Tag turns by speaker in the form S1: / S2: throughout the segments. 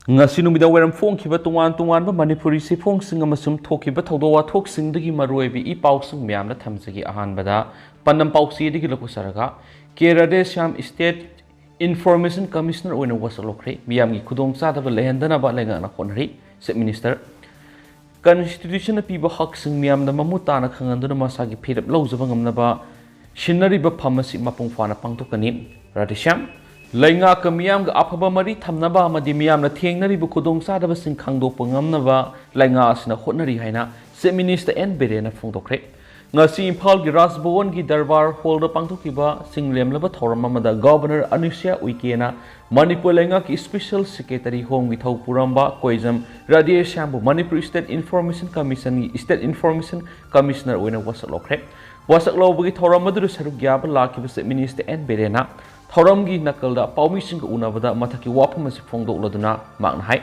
S1: ngasi numida weram phongkhiba tungan manipuri se phongsing amasum thokhiba thodo wathok singdagi maroibi I pausung myamna thamjagi ahanbada panam pausi digi lokusaraga kerade sham state information commissioner oina wasalokre miyamgi khudong chadaba lehendana ba lenga na khonri se minister constitution piba hak sing miyamna mamutana khanganduna masagi phirap lawjaba ngamnaba shinari ba phamasi mapung fana pangtokani radisham Lainga ka miyam ga afaba mari thamnaba amadi miyam na thengnari bu khudong sadaba sing khangdokpa ngamnaba lainga asina hotnari haina se minister N Berena phongdokre ngasi Imphal gi Rajbhavan gi darbar hall da pangthokiba singlemlaba thoram amada governor Anusia Uikena Manipur lainga ki special secretary home withau puramba koizam Rajesh Shambu Manipur State Information Commission State Information Commissioner oina wasalokre wasaklobagi thoram madu saruk gyaba lakiba se minister N Berena Thourang nakalda paumising unabada mathaki wapamasi phongdokladuna mangnahai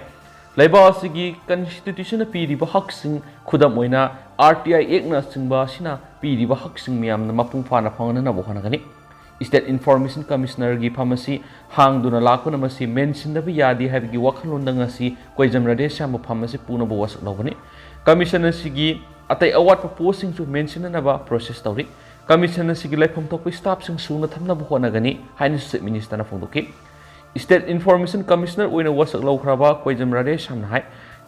S1: laiba asigi constitution piriba haksing khudam oina RTI ekna singba sina piriba haksing miyamna mapung phana phangna bohanagani State Information Commissioner gi phamasi hangduna lakuna masi mention da yadi habigi wakhalonda ngasi koijam Rajesh Shambu phamasi puna bo wasaklobani commissioner sigi atai award posting to mention na ba process tawri Commission sigi laifam tokpi staff sing suna thamna honagani haini se minister na phongdoki State Information Commissioner oina wasak lawkhraba koijam Rajesh Shamna hai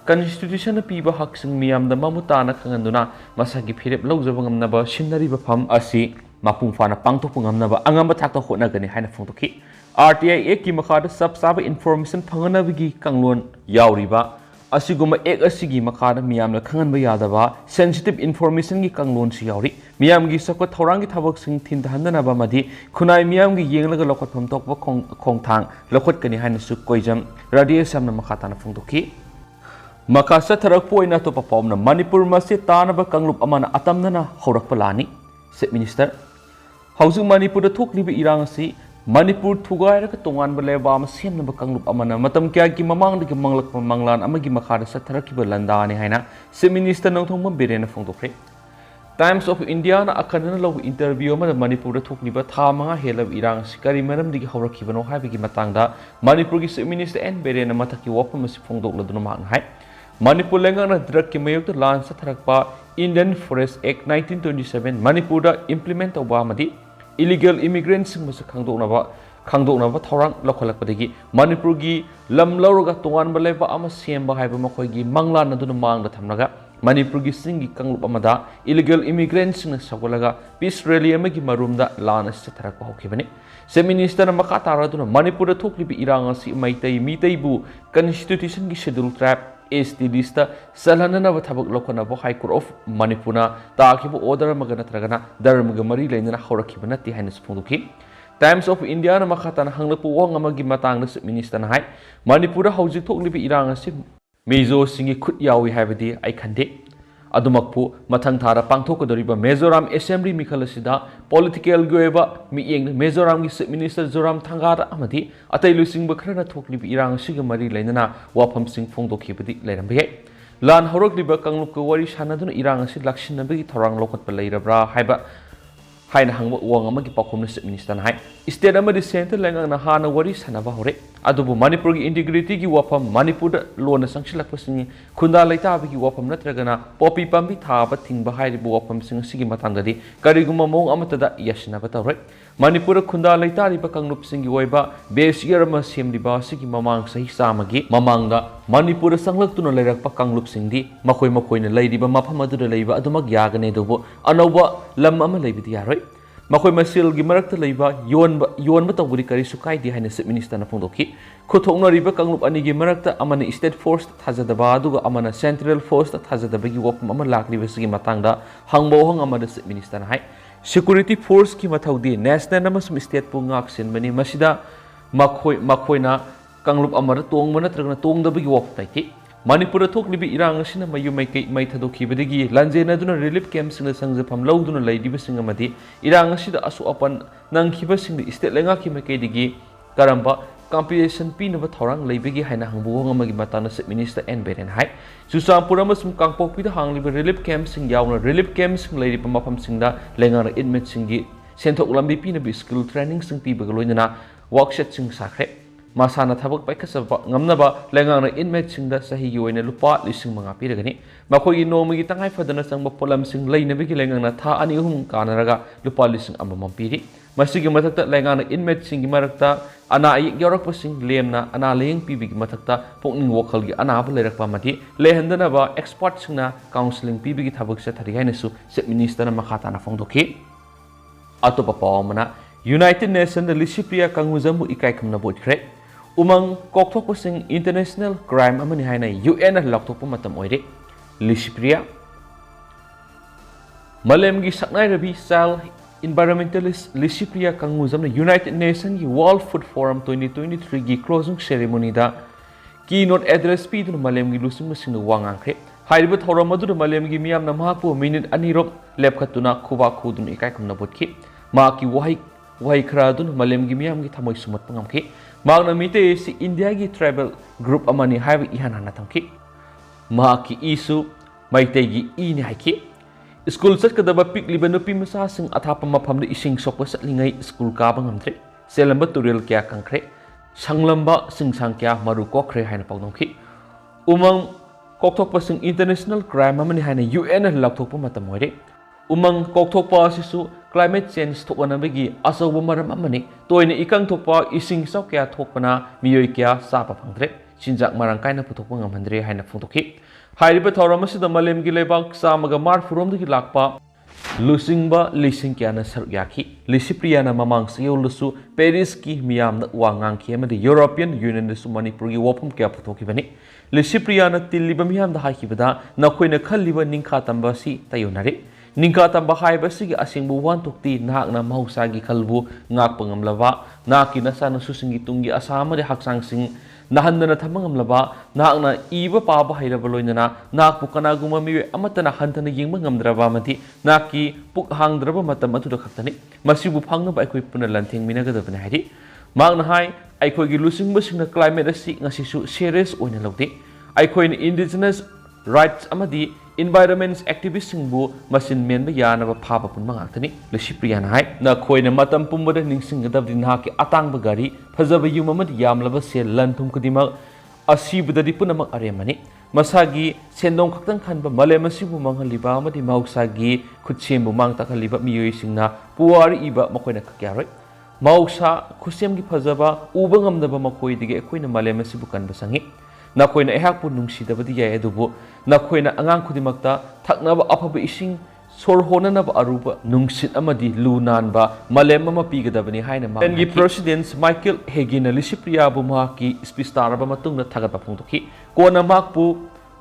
S1: constitution piba hak sing miyamda mamutana khanganduna masagi phirep lawjaba ngamnaba shinari ba pham asi mapung fana pangtokpa ngamnaba angamba thakta honagani haina phongdoki RTI ek ki makhada sab saba information phanganabigi kanglon yauriba asiguma ek asigi makhada miyamna khanganba yadaba sensitive information gi kanglon si yauri miyam gi sakwa Thourang gi thabak sing thin dhanna ba madi khunai miyam gi yenglaga lokot pham tokba khongthang lokot kani haina su koijam Rajesh Shamna makhata na phongdoki makasa tharak poina to papomna Manipur masi tanaba kanglup amana atamna horak palani se minister housing Manipur da thoklibi irang si Manipur thugai ra tongan baleba ma semna kanglup amana matam kya ki mamang digi manglak manglan amagi makhada satharakib landa ni haina se minister nongthong Berena phongdokre Times of India na akhanana lo interview ma Manipur da thokliba tha manga helab irang sikari maram digi haurakibano haibigi matangda Manipur gi se minister N Berena mathaki wapam si phongdokladuna mang hai Manipur lenga na drug ki mayok da lan satharakpa Indian Forest Act 1927 Manipur da implement obamadi illegal immigrants musa khangdoknaba Thourang lokhalakpadagi Manipur gi lam lawraga tongan baleba ama semba haiba makhoi gi manglan aduna mangda thamnaga Manipur gi singi kanglup amada illegal immigrants na sagolaga peace rally amagi marumda lana satharakpa hokhibani se minister na makatara aduna Manipur da thoklibi irang asi maitai mitai bu constitution gi schedule trap ST lista salhanana ba thabak lokona bo High Court of Manipurna takibu order magana tragana dharmaga mari lainana haurakhiba nati haina phongdoki Times of India na makhatana hanglapu wang amagi matang na minister na hai Manipura hauji thoklibi irang asi mezo singi khut yawi haibadi ai khande adumakpu mathang thara pangthokadoriba Mizoram Assembly mikhalasida political goeba miyeng Mizoram gi minister Zoram Thangara amadi atai lusing bakhrana thoklibi irang siga mari lainana wafam sing phongdokhibadi leirambe lan horokliba kanglup ko wari sanaduna irang asi lakshinabagi Thourang lokotpa leirabra haiba haina hangba wang amagi pakhomna minister na hai state amadi center lengang na hana wari sanaba hore adubu Manipur gi integrity gi wafam Manipur da lona sangsilakpa sing khunda laita gi wafam natragana popi pambi thaba thingba hairibu wafam sing sigi matangdadi kariguma mong amatada yasnaba tawre Manipur khunda laita riba kanglup sing gi oiba base year ma semriba sigi mamang sahi samagi mamangda Manipur sanglaktuna leirakpa kanglup singdi makoina leiriba mafam adu leiba adumak yagane dubu anoba lam ama leibidi yaroi Makoy masil gi marakta leiba yonba tawburi kari sukai di haina se minister na phongdoki khothongna riba kanglup ani gi marakta amana state force thajadaba aduga amana central force thajadaba gi wapam ama lakliba sigi matangda hangbo hang amada se minister na hai security force ki mathaudi national amasum state pu ngak sinbani masida makoina kanglup amara tongmana tragna tongdaba gi wap taiki Manipur thoklibi irang asina mayu mai thadokibadigi lanjena duna relief camp singna sangjapam lawduna leidiba singa madi irang asida asu apan nangkhiba singdi state lenga ki mai digi karamba compensation pinaba Thourang leibigi haina hangbuwang amagi matana se minister N Berena hai Chusampur amasum kangpokpi da hangliba relief camp sing yauna relief camp sing leiriba mafam singda lenga na inmate singi senthok lambi pinaba skill training sing pibaga loinana workshop sing sakre masana thabak paikhatsa ngamnaba lengangna inmate singda sahi gi oina lupa lising manga piragani makoi nomagi tangai fadana sangba polam sing leinabigi lengangna tha ani hum kanaraga lupa lising amamam piri masigi mathakta lengangna inmate singi marakta ana ayik yorakpa sing lemna ana leng pibigi mathakta pokning wokal gi ana ba lerakpa mati lehandana ba expert singna counseling pibigi thabak sa thari haina su set minister na makhata na phongdoki atopa pawmana United Nations Lisipriya Kanguzambu ikai kamna botkre umang kokthokpa sing international crime amani haina UN na laktokpa matam oire Lisipriya malemgi saknai rabi sal environmentalist Lisipriya Kanguzamna United Nations gi World Food Forum 2023 gi closing ceremony da keynote address pi du malemgi lusung sing wangang kre hairiba thoram madu malemgi miyamna mahakpu minute anirok lepkhatuna khuba khudun ikai kamna botki ma ki wahai khara dun malemgi miyamgi thamoi sumat pangamki magna mite si India gi travel group amani haiba ihan hana thamki ma ki isu maite gi I ni haiki school sat kadaba pikliba nupi masa sing athapa mafamda ising sokpa satlingai school ka bangamtre selamba tutorial kya kangkre sanglamba sing sangkya maru kokre haina pawdongki umang kokthokpa sing international crime amani haina UN na lakthokpa matamoire umang kokthokpa asisu climate change thokanabagi asawa maram amani toina ikang thokpa ising sokya thokpana miyoi kya sapa phangtre chinjak marang kaina puthokpa ngamhandre haina phongtokhi hairiba thoram asida malemgi lebak samaga mar furomdagi lakpa lusingba lising kya na saryaki Lisipriya na mamang sayolusu Paris ki miyamna wangang ki amadi European Union su Manipur gi wapum kya puthokhi bani Lisipriya na tilliba miyamda haikibada nakoina khalliba ningkha tamba si tayonare Ningka tamba haiba sigi asingbu wan tukti nahakna mahusagi kalbu ngak pangamlaba naki nasana susingi tungi asama de haksang sing nahandana thamangamlaba nahakna iba paba hairaba loinana nak pukana guma miwe amatana hantana yingba ngamdraba mati naki puk hangdraba matam atu da khaktani masibu phangnaba aikoi puna lantheng minagadabane hairi magna hai aikoi gi lusingba singna climate asi ngasisu serious oina lawde aikoi indigenous rights amadi environment activist singbu masin menba yanaba phaba punma ngakthani Lisipriya na hai na khoina matam pumbada ningsinggadabdi nahaki atangba gari phajaba yum amadi yamlaba se lanthum kudima asibudadi punamak aremani masagi sendong khaktang khanba malem asibu manghaliba amadi mausagi khutsembu mangta khaliba miyoi singna puwari iba makoina khakyaroi mausa khusemgi phajaba uba ngamdaba makoi dige koina malem asibu kanba sangi nakoina ehakpu nungsidabadi yai adubu nakoina angang khudimakta thaknaba afaba ising sor honanaba aruba nungsit amadi lunanba malem ama pigadabani haina ma gi president Michael Hegina Lisipriya bu mahaki speech taraba matungna thagatpa phongtokhi kona makpu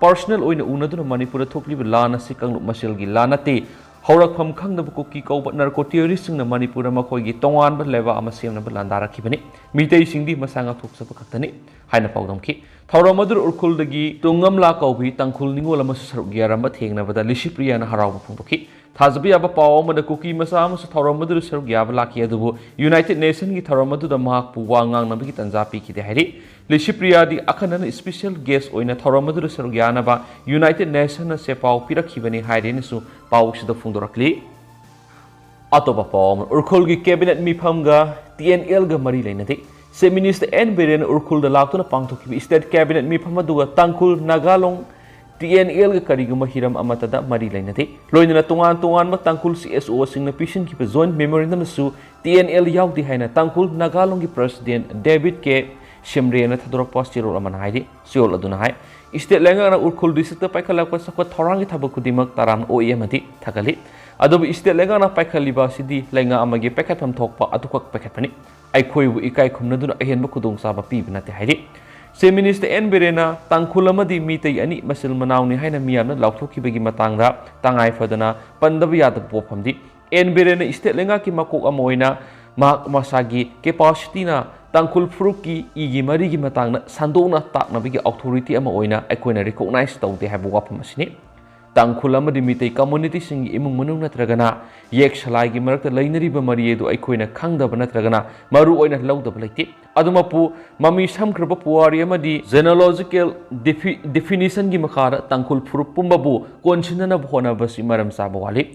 S1: personal oina unaduna Manipur thokliba lana sikanglu maselgi lanate haurakpham khangdaba koki kauba narco terrorist singna Manipur makhoigi tongan ba leba ama semnaba landarakibani mitei singdi masanga thoksaba khaktani haina pawdamki Thourang madur urkuldagi tungamla kaubi tangkhul ningol ama saruk gyaramba thengnabada Lisipriya na harawa phongtokhi thajabi aba paw amada kuki masa ama Thourang madur saruk gyaba laki adubu United Nations gi Thourang madur da mahakpu wangang nabagi tanja pikide hairi Lisipriya di akhanana special guest oina Thourang madur saruk gyanaba United Nations na sepaw pirakhibani hairi nisu paw sida phongdorakli atopa paw urkul gi cabinet mifamga TNL ga mari leinade Se Minister N. Beren urkul da laktuna pangthokibi State Cabinet mi phamaduga tangkul nagalong TNL ga kariguma hiram amatada mari lainate loinana tungan ma tangkul CSO singna pisin ki joint memorandum su TNL yaudi haina tangkul nagalong gi president David K. Shemrena thadora postirol amana haidi siol aduna hai State lengana urkul district paikhalakpa sakwa Thourang gi thabakudimak taram OEM ati thakali adobe State lengana paikhaliba sidi lenga amagi paikhatham thokpa atukak paikhatpani aikhoibu ikai khumnaduna ahenba khudong saba pibnate hairi Se Minister N. Berena tangkhulamadi mitei ani masil manawni haina miyamna lauthokibagi matangda tangai fadana pandaba yada pophamdi N. Berena state lenga ki makok amoina masagi capacity na tangkhul fruki igi mari gi matangna sandona taknabigi authority ama oina aikoina recognize tawde habu wapam asini tangkhul amadi mitei community singi imung manung natragana yek salai gi marakta lainariba mari edu aikoina khangdaba natragana maru oina lawdaba leiti adumapu mami samkraba puwari amadi genealogical definition gi makhara tangkhul furu pumbabu konsinana bhona basi maram saba wali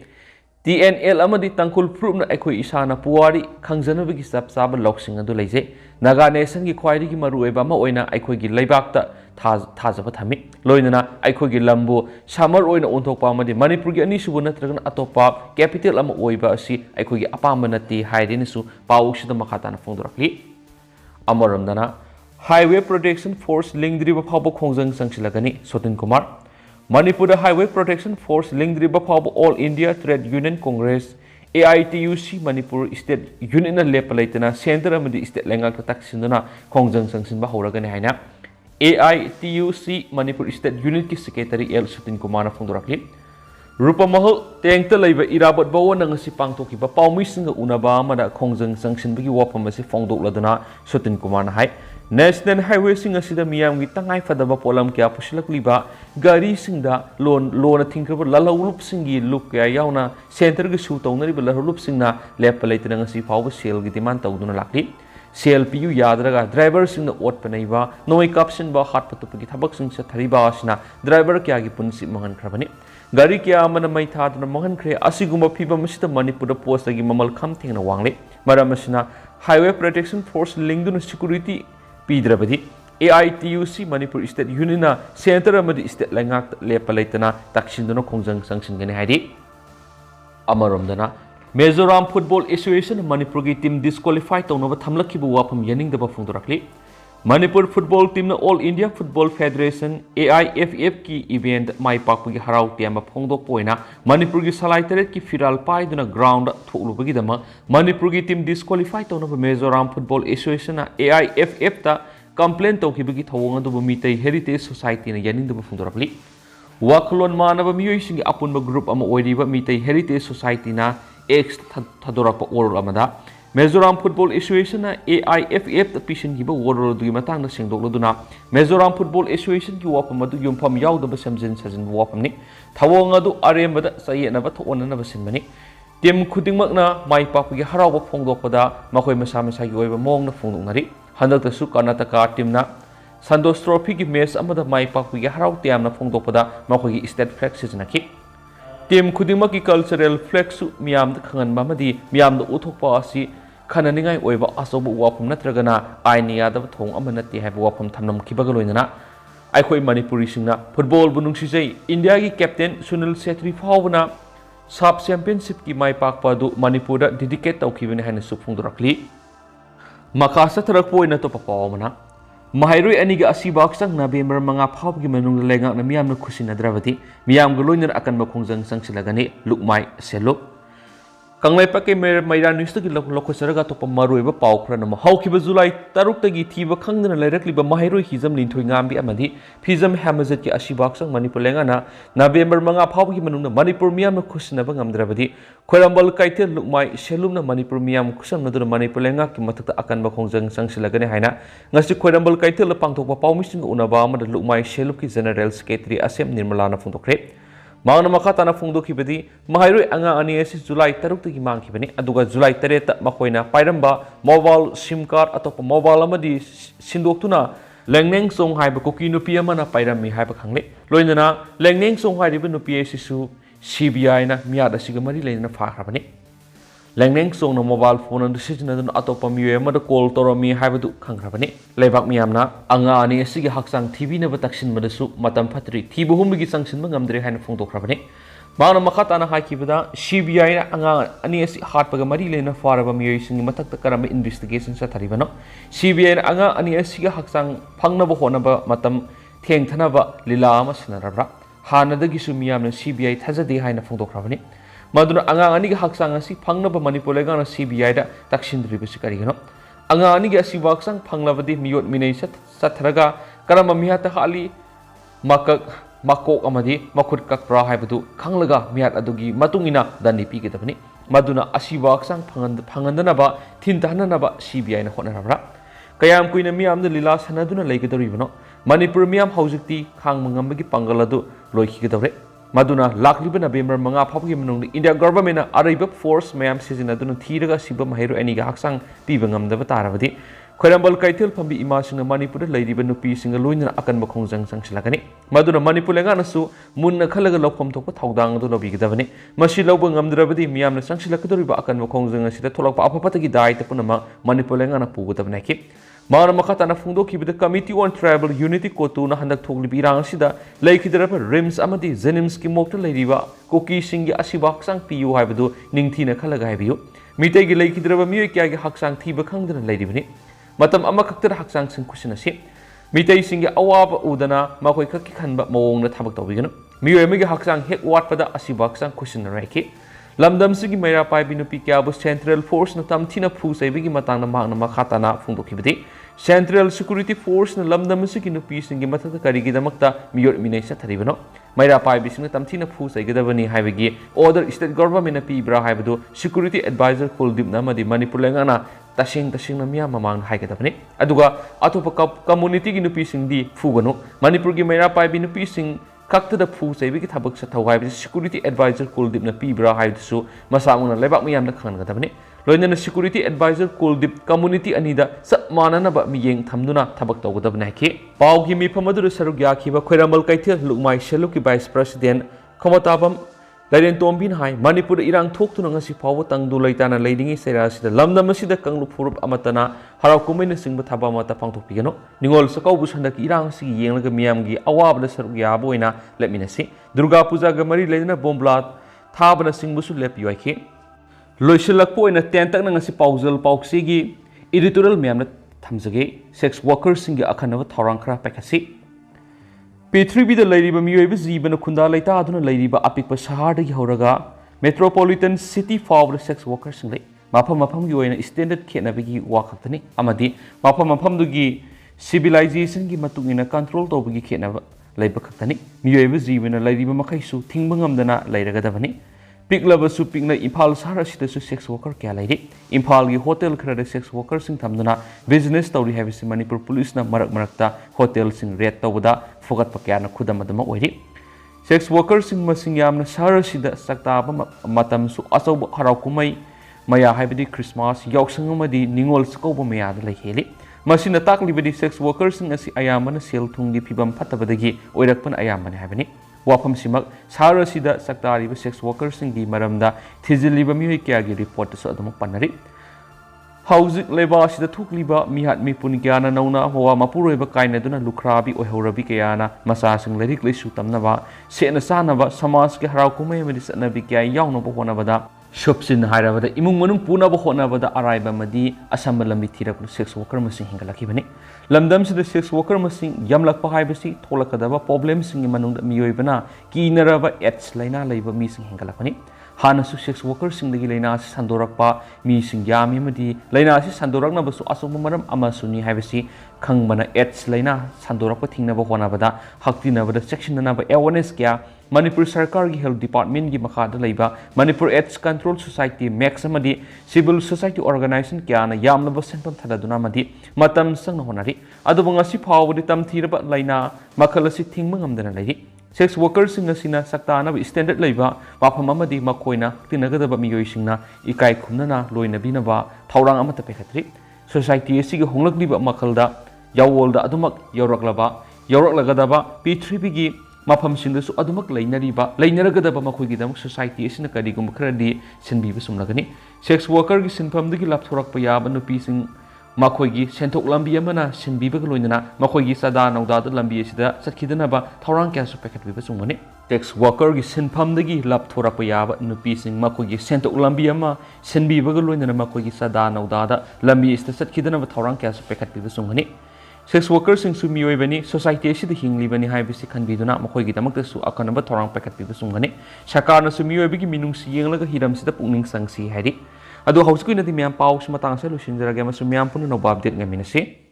S1: TNL amadi tangkul prupna akhoi isana puwari khangjanabagi chap chaba loksing adu leije Naga Nation gi khwairi gi maru eba ma oina akhoi gi leibak ta thajaba thami loinana akhoi gi lambu samar oina onthokpa amadi Manipur gi ani subu natragan atopa capital ama oiba asi akhoi gi apamba nati haidini su pausida makhatana phongdorakli amaramdana Highway Protection Force lingdriba phawba khongjang sangsilagani Sotin Kumar Manipur Highway Protection Force lingdriba phawba All India Trade Union Congress AITUC Manipur State Union na lepalaitana center amadi state lengak taksinduna khongjang sangsinba horagani haina AITUC Manipur State Unit ki Secretary L Sutin Kumar phongdorakli Rupamahal tengta leiba irabat bawa nangasi pangtokiba paumi singa unaba amada khongjang sangsinbagi wapam asi phongdokladuna Sutin Kumar na hai National Highway sing asida miyam gi tangai fadaba polam kya pusilakliba gari singda lona thingkraba lalawlup singi luk kya yauna center gi su tawnari lalawlup singna lepalaitana ngasi phawba sel gi demand tawduna lakli sel piu yadraga driver singna ot panaiba noi caption ba hat patupagi thabak sing sa thariba asina driver kya gi punsi mangan khrabani gari kya amana mai thadna mangan khre asiguma phiba masita Manipur post gi mamal kham thingna wangle maram asina Highway Protection Force lingduna security Pidrabadi AITUC Manipur State Union Center amadi state lengak lepalaitana takshinduna khongjang sangsingani haidi Amaramdana Mizoram Football Association Manipur gi team disqualified tawnaba thamlakhiba wafam yaningdaba phongdorakli Manipur Football Team na All India Football Federation AIFF ki event mai pakpagi harau tiamba phongdok poina Manipur gi salai teret ki firal paiduna ground tholubagi dama Manipur gi team disqualified tawnaba Mizoram Football Association na AIFF ta complaint tawkhibagi thawong adu mitai Heritage Society na yaningdaba phongdorakli waklon manaba miyoi singi apunba group ama oiriba mitai Heritage Society na X thadorapa orol amada Mizoram Football Association na AIFF ta pisin giba worol du matang na singdokladuna Mizoram Football Association ki wapam adu yumpham yaudaba samjin sajin wapam ni thawong adu arembada sayena ba thonana ba sinmani team khudingmakna mai pakgi harawa phongdokpada makhoi masa masa gi oiba mong na phongdoknari handakta su Karnataka team na Sandosh Trophy ki match amada mai pakgi harau tiam na phongdokpada makhoi gi state flag sijanaki team khudingmak ki cultural flag su miyam da khangan mamadi miyam da uthokpa asi khananingai oiba asobu wapum natragana ainiya da thong amanati haiba wapum thamnam kibaga loinana aikhoi Manipuri singna football bu nungsijai India gi captain Sunil Setri phawna sub championship ki mai pakpa du Manipur da dedicate tawkhibani haina su phongdorakli makasa tharak poina to papawmana Mahairoi aniga asibak sang November mga phawgi manung lengak na miyam na khusinadravati miyam guloinar akan makhongjang sangsilagani lukmai seluk Kanglai pakai mairan news tagi lokosaraga to pamaruiba pau khran ma haukiba July 6 tagi thiba khangdana lairakliba mahairoi hizam linthoi ngambi amadi phizam hamazat ki asibak sang Manipur lengana November manga phawgi manungna Manipur miyam na khusinaba ngamdrabadi khoirambal kaithel lukmai selumna Manipur miyam khusamnaduna Manipur lenga ki mathakta akan makhongjang sangsilagani haina ngasi khoirambal kaithel pangthokpa pawmising unaba amada lukmai seluk ki general secretary Asem Nirmalana phongdokre Mangna makhatana phongdokhibadi mahairoi anga ani asi July 6 tagi mangkhibani aduga July 3 ta makoina pairamba mobile sim card atopa mobile amadi sindoktuna lengneng song haiba koki nupi amana pairami haiba khangle loinana lengneng song haiba nupi asi su CBI na miada siga mari leina fakhrabani lengneng song na mobile phone and sijna atopa miye amada call torami haiba du khangrabani leibak miyamna anga ani asigi haksang TV na bataksin madasu matam phatri thibu humgi sangsin ngamdre haina phongdokhrabani Mangna makhatana haikibada CBI na anga ani asi hatpaga mari lena faraba miyoi singi matakta karamba investigation sa tharibano CBI na anga ani asiga haksang phangnaba honaba matam thengthanaba lila ama sinarabra hanadagi su miyamna CBI thajade haina phongdokhrabani Maduna anga ani ga haksang asi phangnaba Manipur lega na CBI da takshindriba sikarigano anga ani ga asi waksang phanglabadi miyot minei sathraga karamba mihata hali makok amadi makhut kakpra haibadu khanglaga miyat adugi matungina dandi pigedabani maduna asi waksang phangandanaba thintananaba CBI na honarabra kayam kuina miyamna lila sanaduna leigedoribano Manipur miyam haujikti khang mangambagi pangaladu loikigedore Maduna lakliba November mga phawgi manung India government na araiba force mayam sijina duna thiraga siba mahiro aniga haksang piba ngamdaba tarabadi Khorambal Kaitel Pambi Imasing Manipur Lady Nupi Sing Luin Akan Bakong Sanchilagani, Maduna Manipulanganasu, Munna Kalaga Lopom Topa Thourang to Lobi Davani, Mashilobang Amdrabadi, Miam Sanchilakuri Akan Bakong Sita Tolok Apataki died upon Manipulangana Pu of Naki. Mara Makatana Fundo keep the Committee on Tribal Unity Kotuna Handak Togli Birang Sida, Lake Hidrapa, Rims Amadi, Zenimski Mokta Ladiva, Koki Singi Asibak Sang Piu Habidu, Ningtina Kalagabiu, Mitegi Lake Hidrava Muika Haksang Tiba Kangdan Lady. Matam Amakakta Haksang Sing Kusinasi, Mitei Singi Awab Udana, Makoi Kaki Kanba Mong the Tabak Tobigano, Muemiga Haksang Hek Watpada Asibak Sang Kusin Reki. Lamdam Sigi Mera Pai Binupika Central Force Natam Tina Pu Savigi Matana Magna Makatana Fundo Kibiti, Central Security Force na Lamdam Sigi Nupi Singi Matata Karigidamata, Mior Minesa Taribano, Mera Pai Bising Tamtina Pu Sagadavani Havigi, Order State Government Pibra Havado, Security Advisor Kuldip Namadi Manipulangana, Tashing Namia Mamang Haikatapani, Aduga, Atopa Community Nupi Sindi, Fugano, Manipurgi Mera Pai Binupi Sing. Kakta the Pu say we get Tabak Satawai, Security Advisor Kuldip na Pibra Haidu, Masamuna Lebak Miam the Kangatabani, Loyan Security Advisor Kuldip Community Anida, Sapmanana but Miyang Tamduna Tabak Togadabnaki, Pau Gimi Pamaduru Sarugyaki, Queramal Kaitil, look my Shaluki Vice President, Komatabam, Ladian Tombin High, Manipur Irang talk to Nangasi Power Tangdu Laitana Lady Seras, the Lamda Masida Kanglu Purup Amatana, Harakumin Sing Batabamata Pangto Pigano, Ningol Sakobus and the Irang Si Yang Miamgi, Awab the Sarugia Boina, let me see, Durga Puza Gamari Lena Bomblat, Tabana Sing Busu Lepiaki, Loishalapo in a tentak Nangasi Pausal Pauksigi, editorial Miam Tamzagi, sex workers sing Akhanaba Thourang paikhatsi. P3B the Lady Bamu Ziban Kunda Laita Aduna Lady Ba Apik Sahar de Horaga, Metropolitan City for sex workers in Lake. Mapam you in extended Kenabigi Wakatani, Amadi, Mapam Dugi, civilization Gimatung in a control to Bigi Kenava, Labor Katani, Mu Ziban a Lady Bamakaisu, Tingbangam Dana, Later Gadavani. Big lover suping the Impal Sarashita sex worker Kaladi, Impal hotel credit sex workers in Tamdana, business story have Manipur police na Marakta, hotels in Red Tawada, Fogat Pakana Kudamadama Wadi. Sex workers in Masingam Sarashida Sakta Matam Su Aso Harakumai, Maya Habidi Christmas, Yoksangumadi, Ningol Scobo Mayad like Heli. Machine attack libidi sex workers in Asi Ayaman, Sil Tungi Pibam Patabadagi, Oirapan Ayaman Havani. Wapam Simak, Sara Sida Sakari, sex workers in the Maramda, Tiziliba Muikiagi report to Sodom Panari. Housing Lebas the Tukliba, Mihat Mipunikiana Nona, Hoa Mapureva Kainaduna, Lukrabi, or Horabikiana, Masasing Lerically Sutamnava, Senasanava, Samaski Harakume, Medicanavikia, Young of Honavada, Shopsin Hiravada, Imunum Puna Honavada, Araiba Madi, Asambala Mitira, sex worker missing Hingalakibani. Lamdam to the sex worker missing Yamlak Pahibasi, Tolakadava, problems in Manunda Mioibana, Kinarava, Ets Lina, labor missing Hingalapani. Hanasu sex workers in the Gilena Sandorakpa, missing Yami Madi, Lena Sandorak Nabasu Asomaram Amasuni Havasi, Kangmana Ets Lena, Sandorakpa Tinava Honavada, Haktinava, section number awareness Kya, Manipur Sarkar Health Department Gimakada Laiba, Manipur AIDS Control Society, Maxamadi, Civil Society Organization Kiana, Yamlava Sentam Tadadunamadi, Matam Sang Honari, Adabangasi Power, the Tam Tiraba Laina, Makalasi Tingmangam than a lady. Sex workers in the Sina Saktana extended labor, Mapamamadi Makoina, Tinagadaba Mioishina, Ikai Kunana, Loina Binava, Thourang Amata Paikhatsi, Society Sig Hongliba Makalda, Yawolda Adumak, Yoraklava, Yoraklagadaba, P3Bigi. Mapam Sindasu Adumak Lainariba, Lainaragadaba Makuigidam Society is in a Kadigum Kradi, Senbiba Sumnagani, sex worker is in Pam the Laptorak Payab and the piecing Makoigi, Sentok Lambiamana, Senbiba Luina, Makoigi Sada, Nogada Lambiasida, Sakidanaba, Thourang Casu Packet with Sumani. Sex worker is in Pam the Laptorak Payab and the piecing Makoigi, Sentok Lambiama, Senbiba Luina, Makoigi Sada, Nogada, Lambi is the Sakidanaba Thourang Casu Packet with Sumani. Sex workers in Sumioibani, society the Hinglibani Hibisi can be done up Mokogidamak su Akhanaba Thourang packet with Sungani, Shakana Sumiobi Minung Siang like a Hidam Sita Puning Sang Si Hedi. Ado House Queen at the Mian Paus Matang Solution, the Ragama Sumiampun no Bob did Gaminasi.